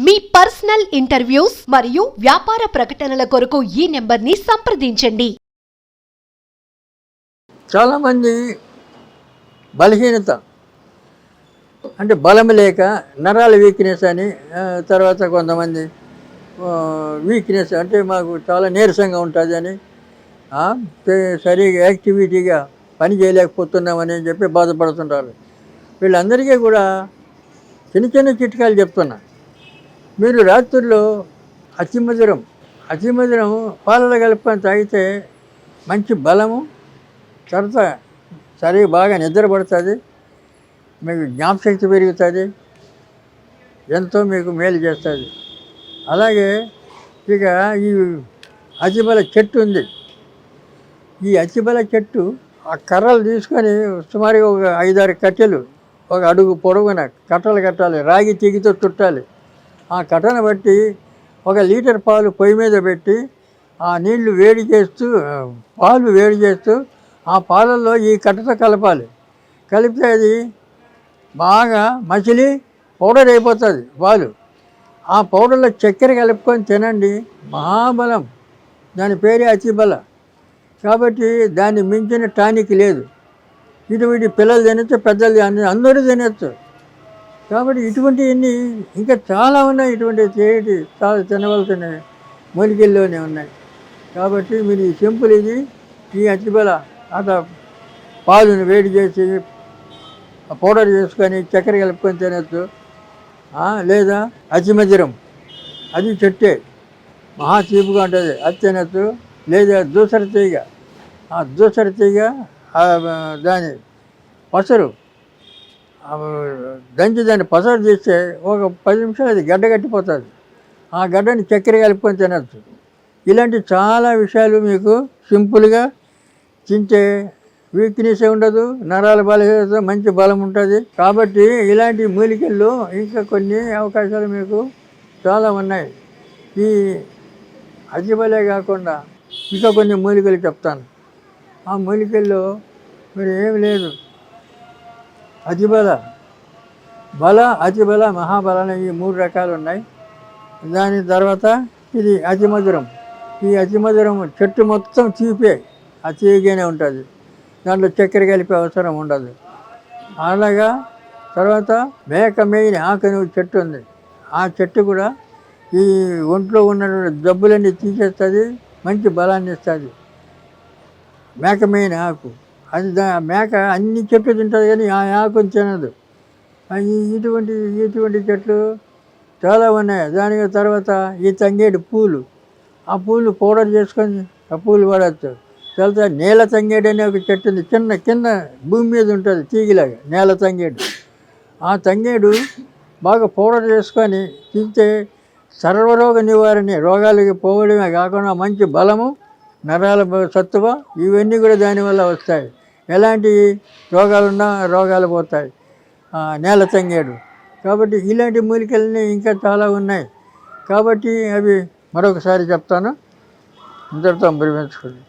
మీ personal interviews మరియు వ్యాపార ప్రకటనల కొరకు ఈ నెంబర్ని సంప్రదించండి. చాలామంది బలహీనత అంటే బలం లేక నరాల వీక్నెస్ అని, తర్వాత కొంతమంది వీక్నెస్ అంటే మాకు చాలా నీరసంగా ఉంటుంది అని, సరిగా యాక్టివిటీగా పని చేయలేకపోతున్నామని చెప్పి బాధపడుతుంటారు. వీళ్ళందరికీ కూడా చిన్న చిన్న చిట్కాలు చెప్తున్నా. మీరు రాత్రుల్లో అతిమధురం పాలలో కలుపుకొని తాగితే మంచి బలము, తర్వాత సరిగా బాగా నిద్ర పడుతుంది, మీకు జ్ఞాపశక్తి పెరుగుతుంది, ఎంతో మీకు మేలు చేస్తుంది. అలాగే ఇక ఈ అతిబల చెట్టు ఉంది. ఈ అతిబల చెట్టు ఆ కర్రలు తీసుకొని సుమారుగా ఒక 5-6 కట్టెలు ఒక అడుగు పొడవున కట్టలు కట్టాలి, రాగి తీగితో చుట్టాలి. ఆ కట్టను బట్టి 1 లీటర్ పాలు పొయ్యి మీద పెట్టి ఆ నీళ్లు వేడి చేస్తూ పాలు వేడి చేస్తూ ఆ పాలల్లో ఈ కట్టతో కలపాలి. కలిపితే అది బాగా మసిలి పౌడర్ అయిపోతుంది పాలు. ఆ పౌడర్లో చక్కెర కలుపుకొని తినండి, మహాబలం. దాని పేరే అతిబల. కాబట్టి దాన్ని మించిన టానిక్ లేదు. ఇటువంటి పిల్లలు తినచ్చు, పెద్దలు అందరూ తినచ్చు. కాబట్టి ఇటువంటివన్నీ ఇంకా చాలా ఉన్నాయి. ఇటువంటి చాలా తినవలసిన మూలికల్లోనే ఉన్నాయి. కాబట్టి మీరు ఈ సింపుల్ ఇది, ఈ అతిబల అత పాలుని వేడి చేసి పౌడర్ చేసుకొని చక్కెర కలుపుకొని తినచ్చు. లేదా అతిమధురం, అది చెట్టే, మహా తీపుగా ఉంటుంది, అది తినచ్చు. లేదా దూసర తీగ, ఆ దూసర తీగ దాని పసరు దంచి దాన్ని పసరు చేస్తే ఒక 10 నిమిషాలు అది గడ్డ కట్టిపోతుంది. ఆ గడ్డని చక్కెర కలుపుకొని తినచ్చు. ఇలాంటి చాలా విషయాలు మీకు సింపుల్గా తింటే వీక్నెస్ ఉండదు, నరాల బలహీనత, మంచి బలం ఉంటుంది. కాబట్టి ఇలాంటి మూలికల్లో ఇంకా కొన్ని అవకాశాలు మీకు చాలా ఉన్నాయి. ఈ అతిబలే కాకుండా ఇంకా కొన్ని మూలికలు చెప్తాను. ఆ మూలికల్లో మీరు ఏమి లేదు, అతిబల, అతిబల, మహాబల అనే ఈ 3 రకాలు ఉన్నాయి. దాని తర్వాత ఇది అతిమధురం. ఈ అతిమధురం చెట్టు మొత్తం తీపే, ఆ తీయగానే ఉంటుంది, దాంట్లో చక్కెర కలిపే అవసరం ఉండదు. అలాగా తర్వాత మేకమేయిని ఆకని చెట్టు ఉంది. ఆ చెట్టు కూడా ఈ ఒంట్లో ఉన్న జబ్బులన్నీ తీసేస్తుంది, మంచి బలాన్ని ఇస్తుంది. మేకమేయిన ఆకు, అది మేక అన్ని చెట్లు తింటుంది కానీ ఆ ఆకుని తినదు. ఇటువంటి చెట్లు చాలా ఉన్నాయి. దానికి తర్వాత ఈ తంగేడు పూలు, ఆ పూలు పౌడర్ చేసుకొని ఆ పూలు వాడచ్చు. తర్వాత నేల తంగేడు అనే ఒక చెట్టు ఉంది, చిన్న కింద భూమి మీద ఉంటుంది తీగిలాగా, నేల తంగేడు. ఆ తంగేడు బాగా పౌడర్ చేసుకొని తింటే సర్వరోగ నివారణ, రోగాలకి పోవడమే కాకుండా మంచి బలము, నరాల సత్తువ, ఇవన్నీ కూడా దానివల్ల వస్తాయి. ఎలాంటి రోగాలున్నా రోగాలు పోతాయి నేల తంగేడు. కాబట్టి ఇలాంటి మూలికలన్నీ ఇంకా చాలా ఉన్నాయి. కాబట్టి అవి మరొకసారి చెప్తాను, ఇంతటితో ముగించుకోండి.